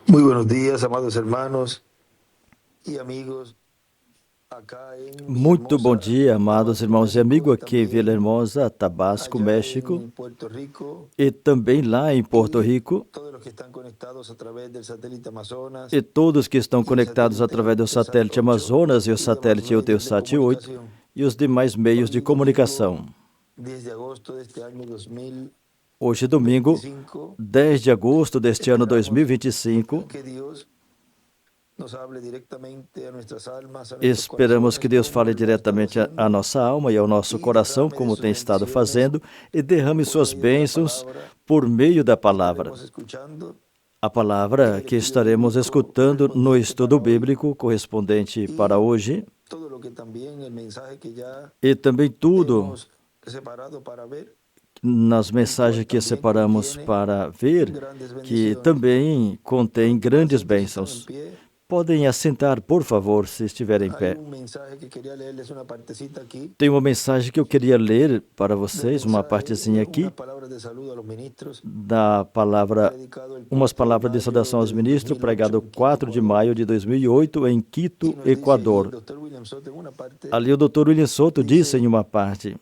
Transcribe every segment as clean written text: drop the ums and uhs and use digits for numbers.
Muy buenos días, amados hermanos y amigos, acá en Muito bom Villahermosa, dia, amados Tabasco, irmãos e México, amigos, y aqui em Vila también Hermosa, Tabasco, allá México, en Puerto Rico, e também lá em Porto y Rico, todos los que están conectados a través del satélite Amazonas e todos que estão y el conectados satélite através do Eutelsat satélite 8 Amazonas e o y demás satélite medios de Eutelsat 8 comunicación. e os demais meios de Hoy domingo, comunicação. 10 de agosto de este año Hoje, domingo, 2025, 10 de agosto deste ano esperamos 2025, que Dios nos hable directamente a nuestras almas, a nuestros esperamos que corazones, Deus como fale Él lo ha estado diretamente à haciendo, nossa alma e ao nosso y coração, derrame de como sus tem estado bendiciones fazendo, e derrame por suas medio de la bênçãos palabra por meio da que palavra. estaremos escuchando A en palavra el que estudio estaremos bíblico escutando no correspondiente estudo para hoy bíblico correspondente para y hoje, todo lo que también el mensaje que ya e também tudo hemos separado para ver, nas el cual mensagens que también separamos contiene para ver, grandes que bendiciones. também contém Los grandes asientos están en bênçãos. pie. Podem assentar, por favor, se estiverem em Hay pé. un mensaje que quería leerles, una partecita aquí Tem uma mensagem que eu queria ler para del vocês, uma mensaje, partezinha unas aqui palabras de saludo a los ministros, da palavra, predicado el umas 4 de palavras de mayo saudação aos del ministros, 2008 pregado en Quito, 4 de Ecuador. maio de 2008 em Y Quito, nos dice ahí el Equador. doctor William Soto en una parte, Ali o Dr. William Soto disse dice, em uma parte: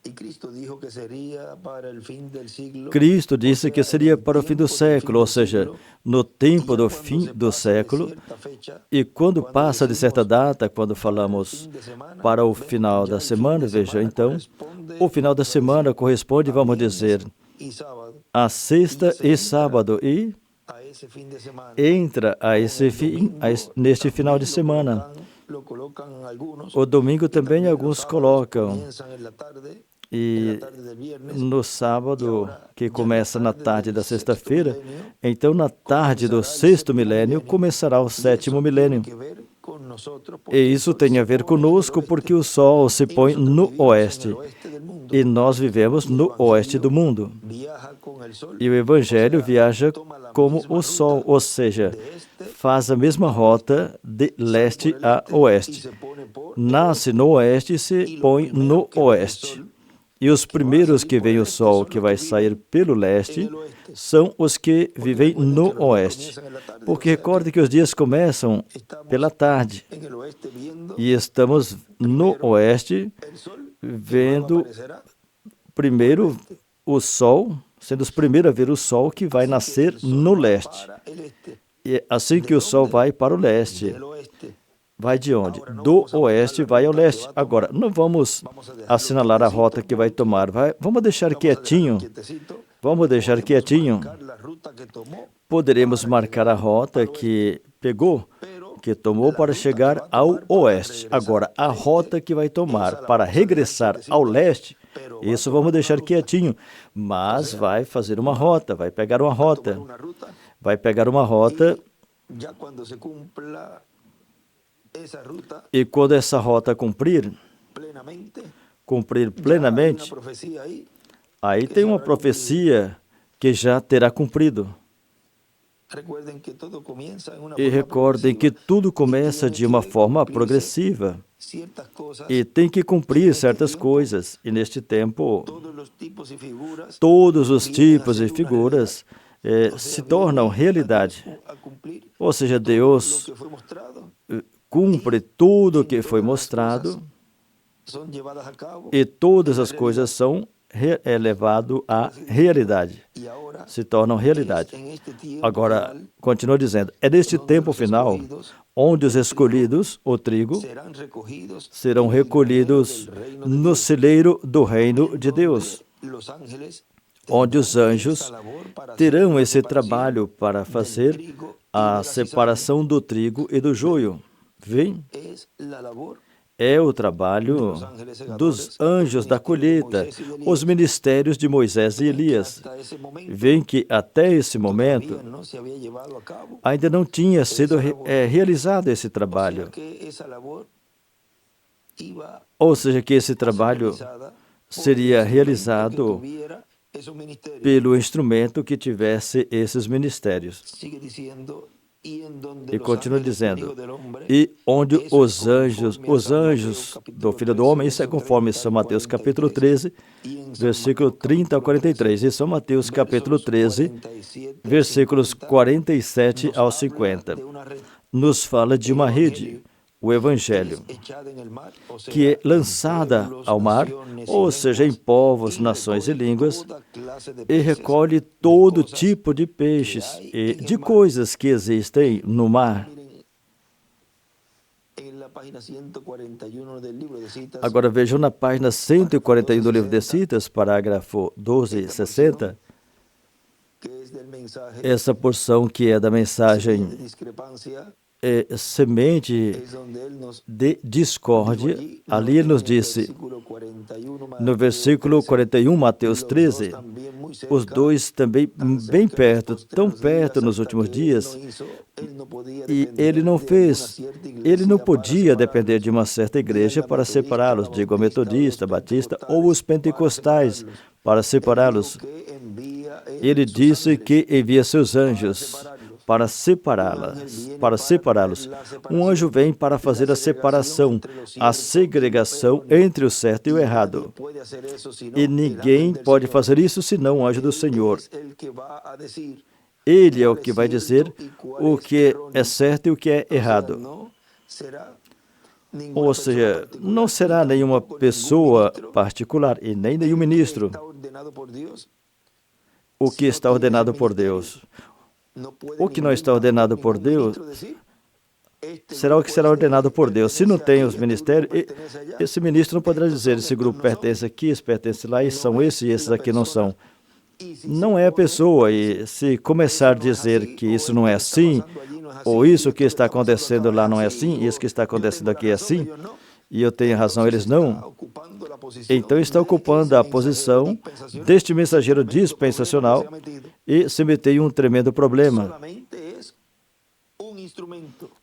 y Cristo dijo que sería para el fin del siglo, Cristo o disse que sea, en seria el para o fim do tiempo del fin século, ou del seja, siglo, no y tempo ya do cuando fim se do pasa de século. cierta fecha, E quando cuando passa de certa decimos data, quando para el falamos fin de semana, para o ven, final ya da el fin semana, de veja, semana então, o corresponde, final da vamos a semana decir, corresponde, a vamos viernes dizer, y sábado, a y sexta se e entra sábado, e a ese fin de semana entra a con esse el fim, domingo, neste final de también semana. lo colocan algunos, O domingo y também también los alguns sábados colocam, comienzan en la e tarde del viernes, no y sábado, ahora que ya en la começa na tarde tarde del da sexto sexta-feira, milenio então na tarde do comenzará el sexto séptimo milênio milenio, começará o y sétimo eso tiene milênio. que ver con nosotros E porque el isso sol tem a se ver pone en el conosco porque oeste o sol se y põe nosotros no vivimos en el oeste oeste del e mundo, nós vivemos y el no oeste do evangelio mundo. viaja con el sol, E o o Evangelho sea, viaja toma la como misma o sol, ruta ou seja, de este faz a mesma a oeste, rota de sale por leste el a este y oeste. se pone por el Nasce oeste. no oeste e se Y los põe primeros no que ven el oeste. sol, E os que va a primeiros salir que por veem el o este, sol son que los que vai sair viven pelo en leste el oeste. são os que Porque vivem recuerden no que los días oeste. comienzan en la tarde, o Porque sea recorde que que os dias começam pela estamos tarde en el oeste viendo e estamos no primero oeste el sol, que luego vendo aparecerá por el primeiro este. o sol, sendo os primeiros a ver o sol que vai Así que nascer el no sol va leste. para el este. E assim ¿De que o sol dónde? vai para o leste, Del oeste. vai de onde? Ahora no Do vamos a marcar oeste la vai ao ruta que leste. va a Agora, tomar, não vamos vamos a dejarlo assinalar a rota quietecito que vai porque tomar. Vamos deixar vamos a dejarlo quietinho. quietecito. Vamos deixar Podemos quietinho. marcar la ruta que tomó Poderemos para marcar a llegar rota al oeste, que pegou, pero que tomou la para ruta que chegar va a ao tomar para oeste. regresar Agora, a al rota este, que vai tomar esa la para vamos a dejar regressar ao quietecita, leste, pero va a isso tomar vamos una deixar ruta, quietinho. o Mas sea, vai fazer uma va rota, vai pegar uma a tomar rota. una ruta Vai pegar uma rota y ya cuando se cumpla esa ruta e quando essa rota plenamente, cumprir ya hay una plenamente, profecía ahí aí que tem se uma habrá cumplido. profecia que já terá cumprido. Recuerden que todo comienza en una E forma recordem que progresiva tudo y começa tiene de uma que forma cumplirse progressiva. ciertas E cosas tem que y en cumprir este certas tiempo coisas. E neste tempo, todos los tipos y figuras todos os vienen a tipos e ser una realidad. figuras O se sea, tornam viene a Dios realidade. a cumplir Ou seja, todo lo Deus que fue mostrado cumpre y tudo o en que foi todas las mostrado cosas son llevadas a cabo e en todas la as coisas realidad. são levado Por à así decirlo, realidade. y ahora Se tornam es realidade. en este tiempo Agora, final continua dizendo, é neste donde tempo los final escogidos onde os del trigo escolhidos, o trigo, serán recogidos serão en el granero del recolhidos reino de no Dios, celeiro do reino en de Deus, donde los ángeles onde os tendrán esa anjos labor para hacer terão la esse separación trabalho para del fazer trigo y a de la cizaña. separação do trigo e do joio. Vem? Es la labor É o de trabalho los ángeles dos segadores, el anjos da ministerio de colheita, Moisés y de os Elías. ministérios de Moisés e Ven que Elias. hasta ese momento Vem que até esse momento todavía no se había llevado a cabo ainda não tinha sido esa labor. realizado esse O sea trabalho. que esa labor iba Ou seja, que esse a ser trabalho realizada por el seria instrumento que realizado tuviera esos ministerios. pelo instrumento que tivesse esses ministérios. Sigue diciendo, E continua dizendo, e onde os anjos do Filho do Homem, isso é conforme São Mateus capítulo 13, versículo 30 ao 43. E São Mateus capítulo 13, versículos 47 ao 50. Nos fala de uma rede, o Evangelho, que é lançada ao mar, ou seja, em povos, nações e línguas, e recolhe todo tipo de peixes e de coisas que existem no mar. Agora vejam na página 141 do livro de Citas, parágrafo 1260, essa porção que é da mensagem semente de discórdia. Ali ele nos disse, no versículo 41, Mateus 13, os dois também bem perto, tão perto nos últimos dias, e ele não fez, ele não podia depender de uma certa igreja para separá-los, digo a metodista, batista ou os pentecostais para separá-los. Ele disse que envia seus anjos para separá-los. Um anjo vem para fazer a separação, a segregação entre o certo e o errado. E ninguém pode fazer isso senão o anjo do Senhor. Ele é o que vai dizer o que é certo e o que é errado. Ou seja, não será nenhuma pessoa particular e nem nenhum ministro o que está ordenado por Deus. O que não está ordenado por Deus será o que será ordenado por Deus. Se não tem os ministérios, esse ministro não poderá dizer, esse grupo pertence aqui, esse pertence lá, e são esses e esses aqui não são. Não é a pessoa, e se começar a dizer que isso não é assim, ou isso que está acontecendo lá não é assim, e isso que está acontecendo aqui é assim, e eu tenho razão, eles não, então está ocupando a posição deste mensageiro dispensacional e se meteu em um tremendo problema.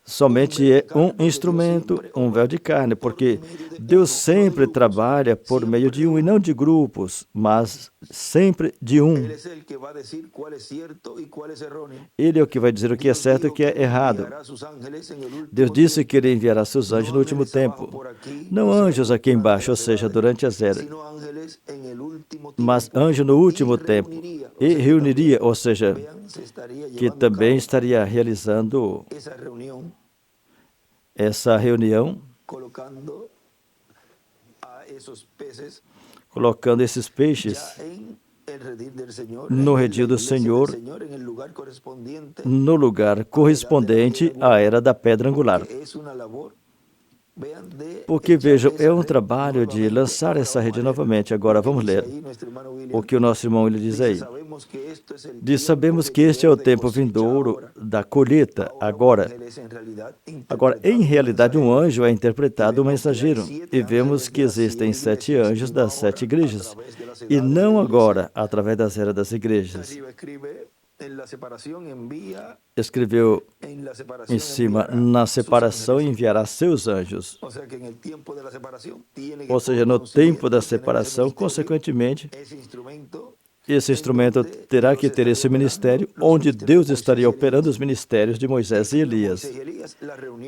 Somente é um instrumento, um véu de carne, porque Deus sempre trabalha por meio de um e não de grupos, mas sempre de um. Ele é o que vai dizer o que é certo e o que é errado. Deus disse que Ele enviará seus anjos no último tempo. Não anjos aqui embaixo, ou seja, durante as eras, mas anjo no último tempo. E reuniria, ou seja, que também estaria realizando essa reunião, colocando esses peixes no redil do Senhor, no lugar correspondente à era da pedra angular. Porque, vejam, é um trabalho de lançar essa rede novamente. Agora, vamos ler o que o nosso irmão ele diz aí. Sabemos que este é o tempo vindouro da colheita. Agora, em realidade, um anjo é interpretado o mensageiro. E vemos que existem 7 anjos das 7 igrejas. E não agora, através das eras das igrejas. Escreveu em cima, na separação enviará seus anjos. Ou seja, no tempo da separação, consequentemente, esse instrumento terá que ter esse ministério, onde Deus estaria operando os ministérios de Moisés e Elias.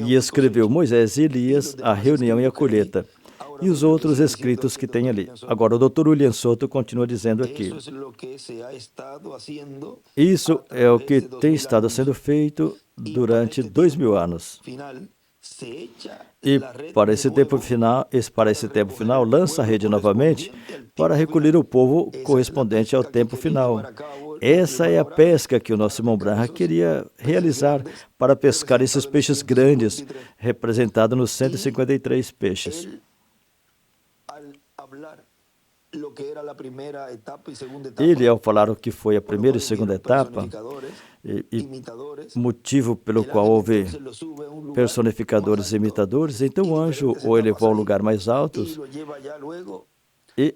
E escreveu Moisés e Elias, a reunião e a colheita. E os outros escritos que tem ali. Agora, o Dr. William Soto continua dizendo aqui. Isso é o que tem estado sendo feito durante 2000 anos. E para esse tempo final, lança a rede novamente para recolher o povo correspondente ao tempo final. Essa é a pesca que o nosso irmão Branham queria realizar para pescar esses peixes grandes, representados nos 153 peixes. Ele, ao falar o que foi a primeira e segunda etapa, e motivo pelo qual houve personificadores e imitadores, então o anjo o elevou a um lugar mais alto e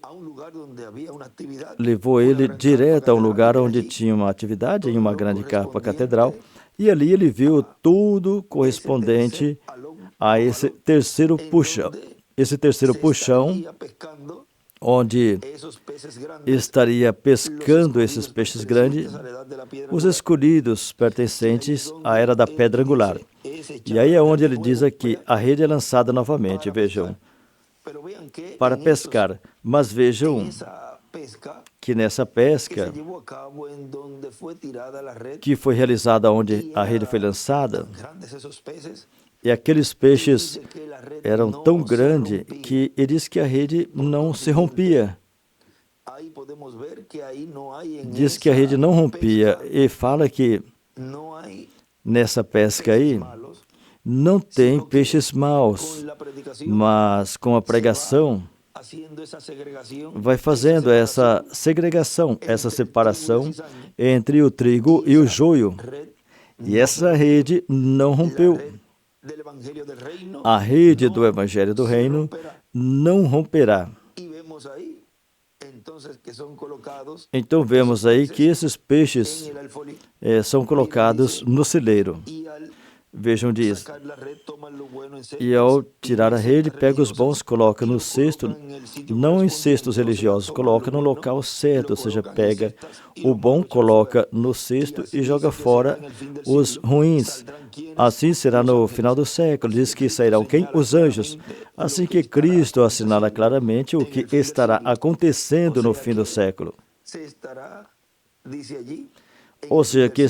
levou ele direto a um lugar onde tinha uma atividade, em uma grande carpa catedral, e ali ele viu tudo correspondente a esse terceiro puxão. Esse terceiro puxão onde estaria pescando esses peixes grandes, os escolhidos pertencentes à era da pedra angular. E aí é onde ele diz aqui, a rede é lançada novamente, vejam, para pescar. Mas vejam que nessa pesca que foi realizada onde a rede foi lançada, e aqueles peixes eram tão grandes que ele diz que a rede não se rompia. Diz que a rede não rompia e fala que nessa pesca aí não tem peixes maus, mas com a pregação vai fazendo essa segregação, essa separação entre o trigo e o joio. E essa rede não rompeu. A rede do Evangelho do Reino não romperá. Então vemos aí que esses peixes são colocados no celeiro. Vejam, diz, e ao tirar a rede, pega os bons, coloca no cesto, não em cestos religiosos, coloca no local certo, ou seja, pega o bom, coloca no cesto e joga fora os ruins. Assim será no final do século. Diz que sairão quem? Os anjos. Assim que Cristo assinala claramente o que estará acontecendo no fim do século. Ou seja, que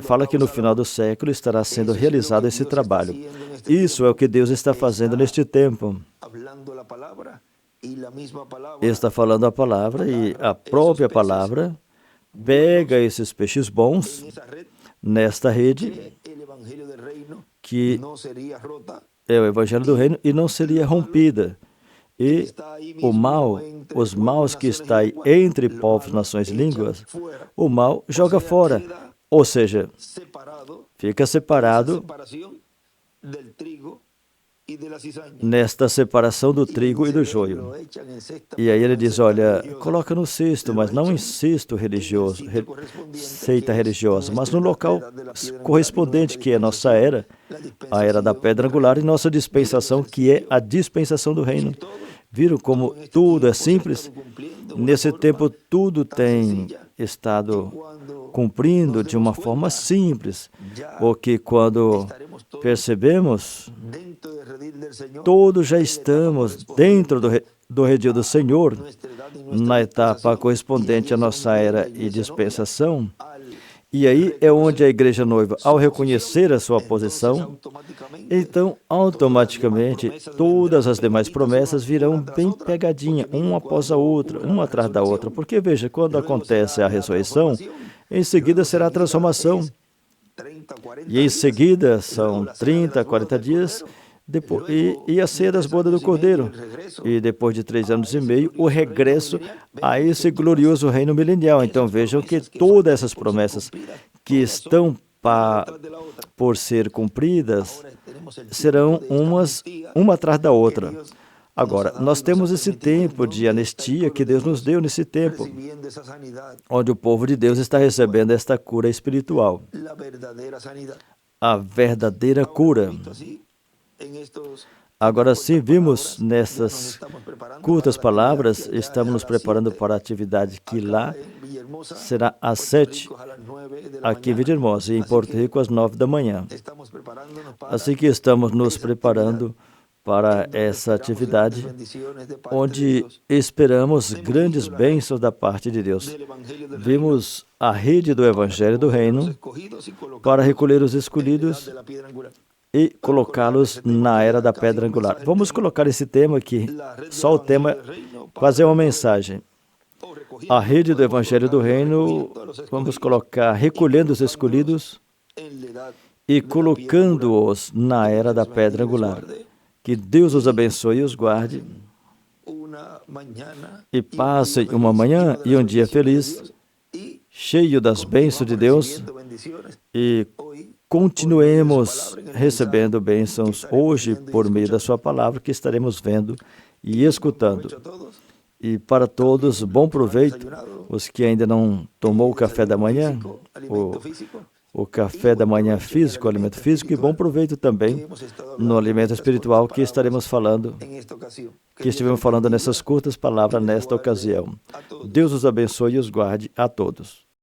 fala que no final do século estará sendo realizado esse trabalho. Isso é o que Deus está fazendo neste tempo. Ele está falando a palavra e a própria palavra pega esses peixes bons nesta rede, que é o Evangelho do Reino, e não seria rompida. E o mal, os maus que está aí entre povos, nações e línguas, o mal joga fora. Ou seja, fica separado nesta separação do trigo e do joio. E aí ele diz, olha, coloca no cesto, mas não em cesto religioso, seita religiosa, mas no local correspondente, que é a nossa era, a era da pedra angular, e nossa dispensação, que é a dispensação do reino. Viram como tudo é simples? Nesse tempo, tudo tem estado cumprindo de uma forma simples, porque quando percebemos, todos já estamos dentro do redil do Senhor, na etapa correspondente à nossa era e dispensação. E aí é onde a igreja noiva, ao reconhecer a sua posição, então automaticamente todas as demais promessas virão bem pegadinha, uma após a outra, uma atrás da outra. Porque veja, quando acontece a ressurreição, em seguida será a transformação. E em seguida são 30, 40 dias, depois, e a ceia das bodas do Cordeiro. E depois de 3 anos e meio, o regresso a esse glorioso reino milenial. Então vejam que todas essas promessas que estão por ser cumpridas serão uma atrás da outra. Agora, nós temos esse tempo de anistia que Deus nos deu nesse tempo, onde o povo de Deus está recebendo esta cura espiritual. A verdadeira cura. Agora sim, vimos nessas curtas palavras, estamos nos preparando para a atividade que lá será às 7, aqui em Villahermosa, e em Porto Rico às 9 da manhã. Assim que estamos nos preparando para essa atividade, onde esperamos grandes bênçãos da parte de Deus. Vimos a rede do Evangelho do Reino para recolher os escolhidos e colocá-los na era da pedra angular. Vamos colocar esse tema aqui, só o tema, quase é uma mensagem. A rede do Evangelho do Reino, vamos colocar recolhendo os escolhidos e colocando-os na era da pedra angular. Que Deus os abençoe e os guarde e passem uma manhã e um dia feliz, cheio das bênçãos de Deus, e continuemos recebendo bênçãos hoje por meio da sua palavra, que estaremos vendo e escutando. E para todos, bom proveito. Os que ainda não tomou o café da manhã, o café da manhã físico, o alimento físico, e bom proveito também no alimento espiritual que estivemos falando nessas curtas palavras nesta ocasião. Deus os abençoe e os guarde a todos.